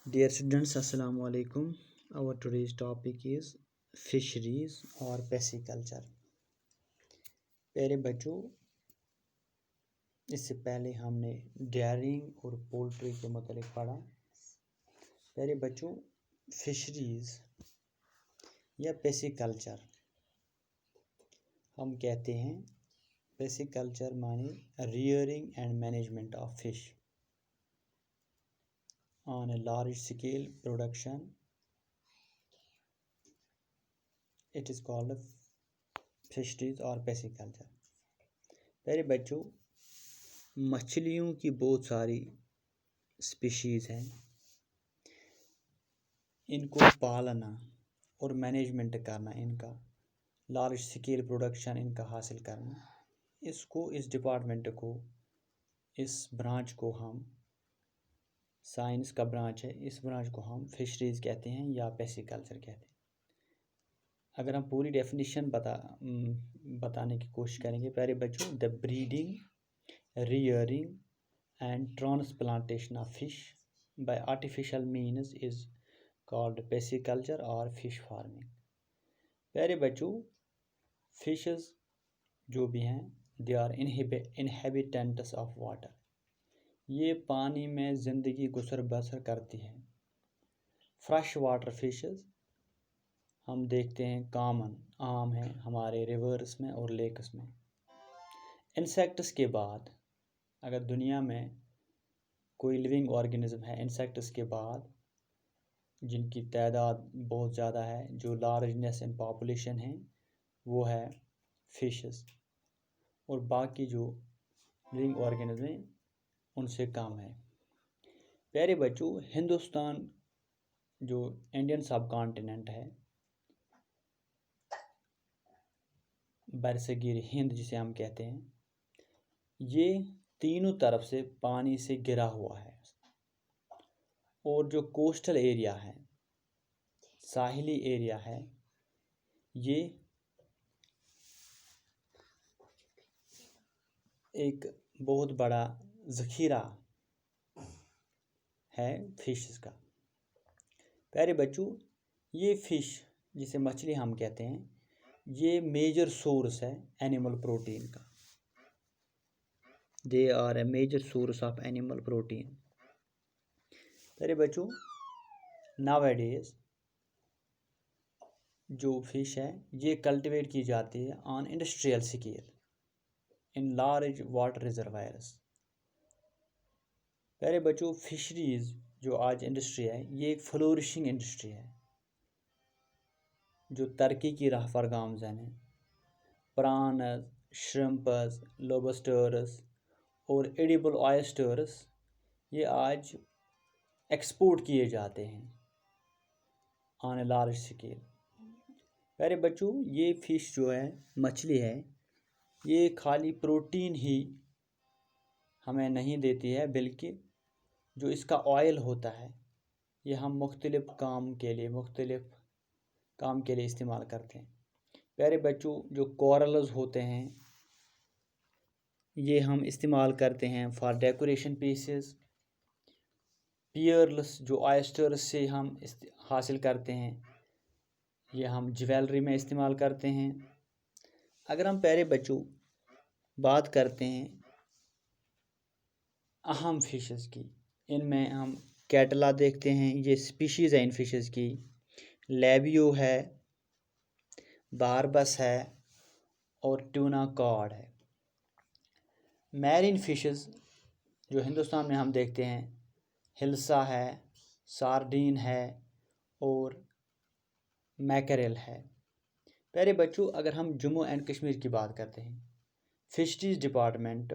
Dear students, Assalamu alaikum. Our today's topic is fisheries or pisciculture. प्यारे बच्चों, इससे पहले हमने डेयरिंग और पोल्ट्री के मतलब पढ़ा। प्यारे बच्चों, फिशरीज या पेसिकल्चर हम कहते हैं। पेसिकल्चर माने rearing and management of fish on a large scale production. It is called fisheries or pisciculture. प्यारे बच्चों, मछलियों की बहुत सारी स्पीशीज़ हैं। इनको पालना और मैनेजमेंट करना, इनका लार्ज स्केल प्रोडक्शन इनका हासिल करना, इस डिपार्टमेंट को, इस ब्रांच को हम, साइंस का ब्रांच है, इस ब्रांच को हम फिशरीज़ कहते हैं या पेसिकल्चर कहते हैं। अगर हम पूरी डेफिनेशन बताने की कोशिश करेंगे प्यारे बच्चों, the breeding, rearing and transplantation of fish by artificial means is called pisciculture और फिश फार्मिंग। प्यारे बच्चों, फिशेस जो भी हैं, they are inhabitants of water. ये पानी में ज़िंदगी गुजर बसर करती हैं। फ्रेश वाटर फिशेस हम देखते हैं कॉमन आम हैं हमारे रिवर्स में और लेक्स में। इंसेक्ट्स के बाद अगर दुनिया में कोई लिविंग ऑर्गेनिज्म है, इंसेक्ट्स के बाद जिनकी तादाद बहुत ज़्यादा है, जो लार्जनेस इन पॉपुलेशन है, वो है फिशेस, और बाकी जो लिविंग ऑर्गेनिज्म हैं उनसे कम है। प्यारे बच्चों, हिंदुस्तान जो इंडियन सब कॉन्टिनेंट है, बरसगीर हिंद जिसे हम कहते हैं, ये तीनों तरफ से पानी से घिरा हुआ है। और जो कोस्टल एरिया है, साहिली एरिया है, ये एक बहुत बड़ा ज़ख़ीरा है फिश का। प्यारे बच्चों, ये फ़िश जिसे मछली हम कहते हैं, ये मेजर सोर्स है एनिमल प्रोटीन का। They are a major source of animal protein. प्यारे बच्चों, नाउअडेज जो फिश है, ये कल्टीवेट की जाती है on industrial scale in large water reservoirs. प्यारे बच्चों, फिशरीज जो आज इंडस्ट्री है, ये एक फ्लोरिशिंग इंडस्ट्री है जो तरक्की की राह पर गामज़न है। प्रानस, श्रिम्पस, लोबस्टर्स और एडिबल ऑयस्टर्स ये आज एक्सपोर्ट किए जाते हैं ऑन ए लार्ज स्केल। प्यारे बच्चों, ये फ़िश जो है, मछली है, ये खाली प्रोटीन ही हमें नहीं देती है, बल्कि जो इसका ऑयल होता है, ये हम मुख्तलिफ़ काम के लिए इस्तेमाल करते हैं। प्यारे बच्चों, जो कोरल्स होते हैं, ये हम इस्तेमाल करते हैं फॉर डेकोरेशन पीसेस। पियर्ल्स जो ऑयस्टर्स से हम हासिल करते हैं, ये हम ज्वेलरी में इस्तेमाल करते हैं। अगर हम प्यारे बच्चों बात करते हैं अहम फिशेस की, इनमें हम कैटला देखते हैं, ये स्पीशीज़ है इन फिशेस की। लेबियो है, बारबस है और ट्यूना कॉड है। मैरीन फिशेस जो हिंदुस्तान में हम देखते हैं, हिल्सा है, सार्डीन है और मैकरेल है। प्यारे बच्चों, अगर हम जम्मू एंड कश्मीर की बात करते हैं, फिशरीज डिपार्टमेंट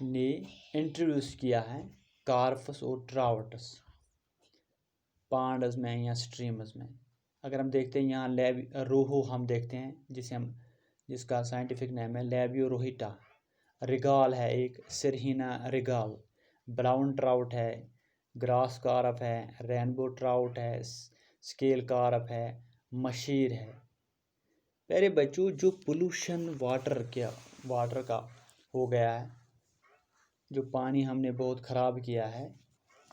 ने इंट्रोड्यूस किया है कार्पस और ट्राउट्स पांड्स में या स्ट्रीम्स में। अगर हम देखते हैं यहाँ रोहू हम देखते हैं, जिसका साइंटिफिक नेम है लेबियो रोहिटा। रिगाल है एक, सिरहिना रिगाल। ब्राउन ट्राउट है, ग्रास कार्प है, रेनबो ट्राउट है, स्केल कार्प है, मशीर है। प्यारे बच्चों, जो पोल्यूशन वाटर का हो गया है, जो पानी हमने बहुत ख़राब किया है,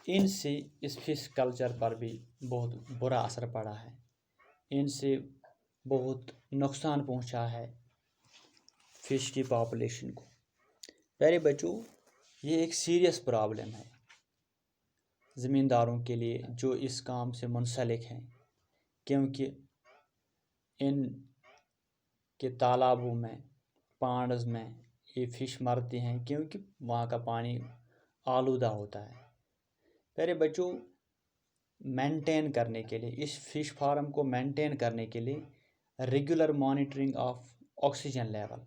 इनसे इस फिश कल्चर पर भी बहुत बुरा असर पड़ा है, इनसे बहुत नुकसान पहुंचा है फिश की पॉपुलेशन को। प्यारे बच्चों, ये एक सीरियस प्रॉब्लम है ज़मींदारों के लिए जो इस काम से मुंसलिक हैं, क्योंकि इन के तालाबों में, पांड्स में ये फ़िश मरती हैं क्योंकि वहाँ का पानी आलूदा होता है। प्यारे बच्चों, मेंटेन करने के लिए, इस फ़िश फार्म को मेंटेन करने के लिए regular monitoring of oxygen level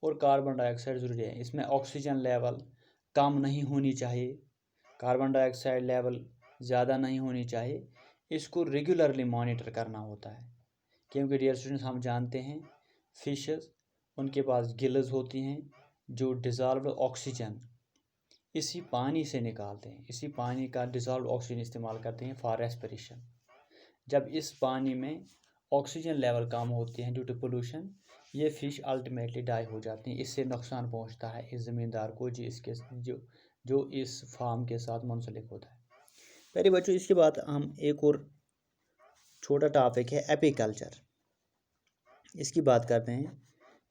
और कार्बन डाइऑक्साइड ज़रूरी है। इसमें ऑक्सीजन लेवल कम नहीं होनी चाहिए, कार्बन डाइऑक्साइड लेवल ज़्यादा नहीं होनी चाहिए। इसको रेगुलरली मॉनिटर करना होता है, क्योंकि डियर स्टूडेंट्स, हम जानते हैं फिशेस, उनके पास गिल्स होती हैं जो डिज़ॉल्व्ड ऑक्सीजन इसी पानी से निकालते हैं, इसी पानी का डिज़ॉल्व्ड ऑक्सीजन इस्तेमाल करते हैं फॉर रेस्पिरेशन। जब इस पानी में ऑक्सीजन लेवल कम होती है ड्यू टू पोल्यूशन, ये फ़िश अल्टीमेटली डाई हो जाती हैं। इससे नुकसान पहुंचता है इस ज़मींदार को जो इस फार्म के साथ मुंसलिक होता है। पहले बच्चों, इसके बाद हम एक और छोटा टॉपिक है एपीकल्चर, इसकी बात करते हैं।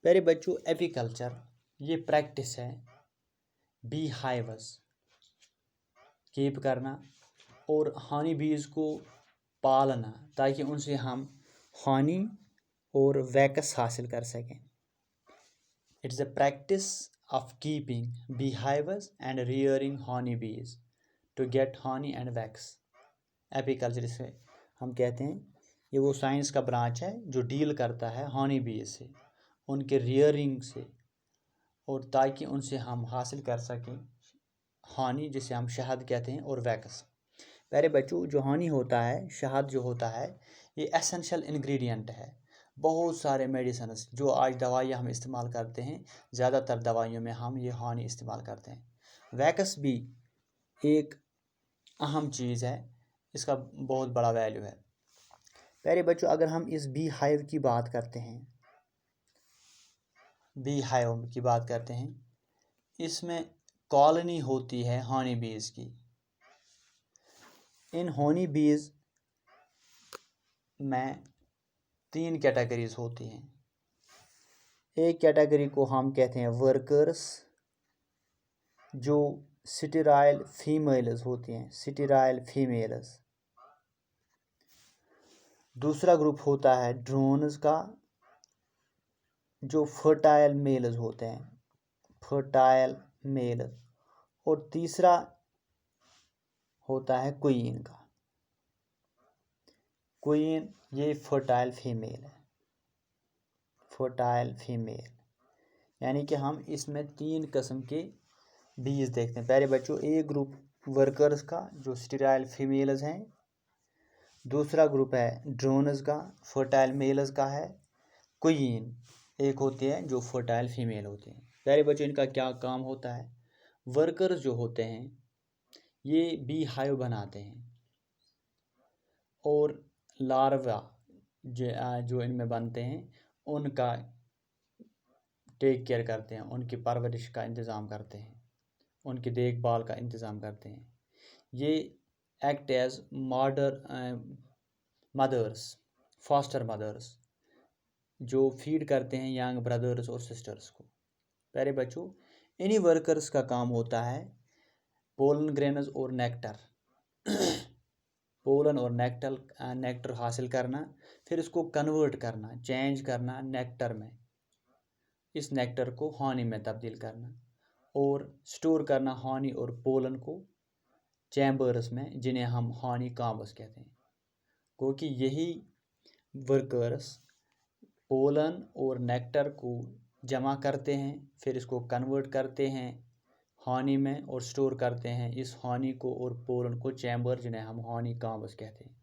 प्यारे बच्चों, एपीकल्चर ये प्रैक्टिस है बी हाइव्स कीप करना और हनी बीज को पालना, ताकि उनसे हम हनी और वैक्स हासिल कर सकें। It's a practice of keeping bee hives and rearing honey bees to get honey and wax. Apiculture इसे हम कहते हैं। ये वो साइंस का ब्रांच है जो डील करता है हनी बीज से, उनके रियरिंग से, और ताकि उनसे हम हासिल कर सकें हनी, जिसे हम शहद कहते हैं, और वैक्स। प्यारे बच्चों, जो हनी होता है, शहद जो होता है, ये एसेंशियल इंग्रेडिएंट है बहुत सारे मेडिसिन जो आज दवाइयाँ हम इस्तेमाल करते हैं, ज़्यादातर दवाइयों में हम ये हनी इस्तेमाल करते हैं। वैक्स भी एक अहम चीज़ है, इसका बहुत बड़ा वैल्यू है। प्यारे बच्चों, अगर हम इस बी हाइव की बात करते हैं, बी हाइव की बात करते हैं, इसमें कॉलोनी होती है हनी बीज की। इन हनी बीज में 3 कैटेगरीज होती हैं। एक कैटेगरी को हम कहते हैं वर्कर्स, जो स्टेराइल फीमेल्स होती हैं, स्टेराइल फीमेल्स। दूसरा ग्रुप होता है ड्रोन्स का, जो फर्टाइल मेल्स होते हैं, फर्टाइल मेल्स। और तीसरा होता है क्वीन का। क्वीन ये फर्टाइल फीमेल है, फर्टाइल फीमेल। यानी कि हम इसमें 3 किस्म के बीज देखते हैं। पहले बच्चों, एक ग्रुप वर्कर्स का जो स्टेराइल फीमेल्स हैं, दूसरा ग्रुप है ड्रोन्स का, फर्टाइल मेल्स का है। क्वीन एक होती है जो फर्टाइल फीमेल होती है। पहले बच्चों, इनका क्या काम होता है? वर्कर्स जो होते हैं ये बी हाइव बनाते हैं और लार्वा जो इनमें बनते हैं उनका टेक केयर करते हैं, उनकी परवरिश का इंतज़ाम करते हैं, उनकी देखभाल का इंतज़ाम करते हैं। ये act as mothers, foster mothers, जो फीड करते हैं यंग ब्रदर्स और सिस्टर्स को। प्यारे बच्चों, इन्हीं वर्कर्स का काम होता है पोलन ग्रेन्स और नेक्टर पोलन और नेक्टर हासिल करना, फिर इसको कन्वर्ट करना, चेंज करना नेक्टर में, इस नेक्टर को हनी में तब्दील करना और स्टोर करना हनी और पोलन को चैम्बर्स में, जिन्हें हम हनी काम्ब्स कहते हैं। क्योंकि यही वर्कर्स पोलन और नेक्टर को जमा करते हैं, फिर इसको कन्वर्ट करते हैं हनी में और स्टोर करते हैं इस हनी को और पोलन को चैम्बर, जिन्हें हम हनी काम्ब्स कहते हैं।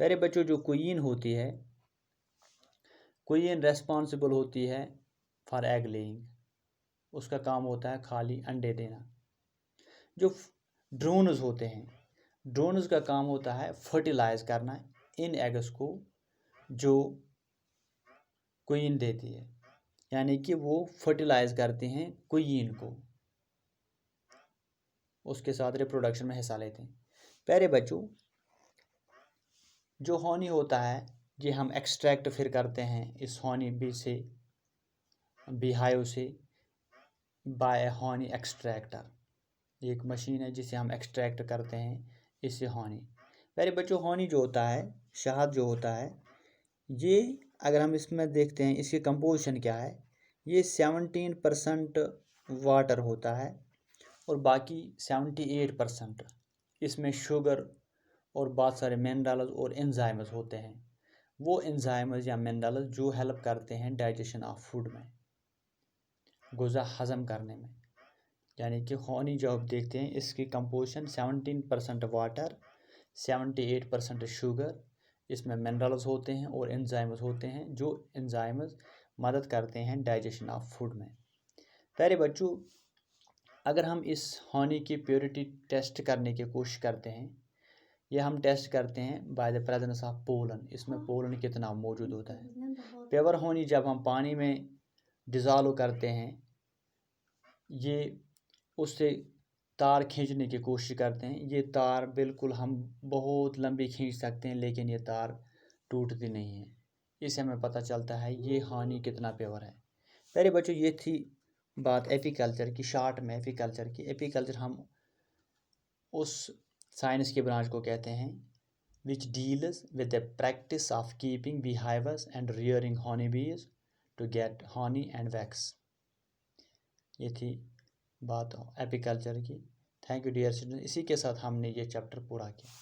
प्यारे बच्चों, जो क्वीन होती है, क्वीन रेस्पॉन्सिबल होती है फॉर एग लेइंग, उसका काम होता है खाली अंडे देना। जो ड्रोन्स होते हैं, ड्रोन्स का काम होता है फर्टिलाइज करना इन एग्स को जो क्वीन देती है, यानी कि वो फर्टिलाइज करते हैं क्वीन को। उसके साथ रिप्रोडक्शन में हिस्सा लेते हैं। प्यारे बच्चों, जो हनी होता है ये हम एक्सट्रैक्ट फिर करते हैं इस हनी बी से, बीहाइव से, बाय हनी एक्सट्रैक्टर। एक मशीन है जिसे हम एक्सट्रैक्ट करते हैं इससे हनी। प्यारे बच्चों, हनी जो होता है, शहद जो होता है, ये अगर हम इसमें देखते हैं इसकी कंपोजिशन क्या है, ये 17% वाटर होता है और बाकी 78% इसमें शुगर और बहुत सारे मिनरल्स और एंजाइम्स होते हैं। वो एंजाइम्स या मिनरल्स जो हेल्प करते हैं डाइजेशन ऑफ फूड में, गुज़ा हज़म करने में। यानी कि हनी जो आप देखते हैं इसकी कंपोजिशन 17% वाटर, 78% शुगर, इसमें मिनरल्स होते हैं और एंजाइम्स होते हैं जो एंजाइम्स मदद करते हैं डाइजेशन ऑफ फूड में। प्यारे बच्चों, अगर हम इस हनी की प्योरिटी टेस्ट करने की कोशिश करते हैं, यह हम टेस्ट करते हैं by the presence of pollen. इसमें पोलन कितना मौजूद होता है। प्योर हनी जब हम पानी में डिज़ोल्व करते हैं, ये उससे तार खींचने की कोशिश करते हैं। ये तार बिल्कुल हम बहुत लंबी खींच सकते हैं, लेकिन ये तार टूटती नहीं है। इससे हमें पता चलता है ये हनी कितना प्योर है। प्यारे बच्चों, ये थी बात एपीकल्चर की, शॉर्ट में एपीकल्चर की। एपीकल्चर हम उस साइंस की ब्रांच को कहते हैं which deals with the practice of keeping beehives and rearing honeybees to get honey and wax. ये थी बात एपीकल्चर की। Thank you dear student. इसी के साथ हमने ये चैप्टर पूरा किया।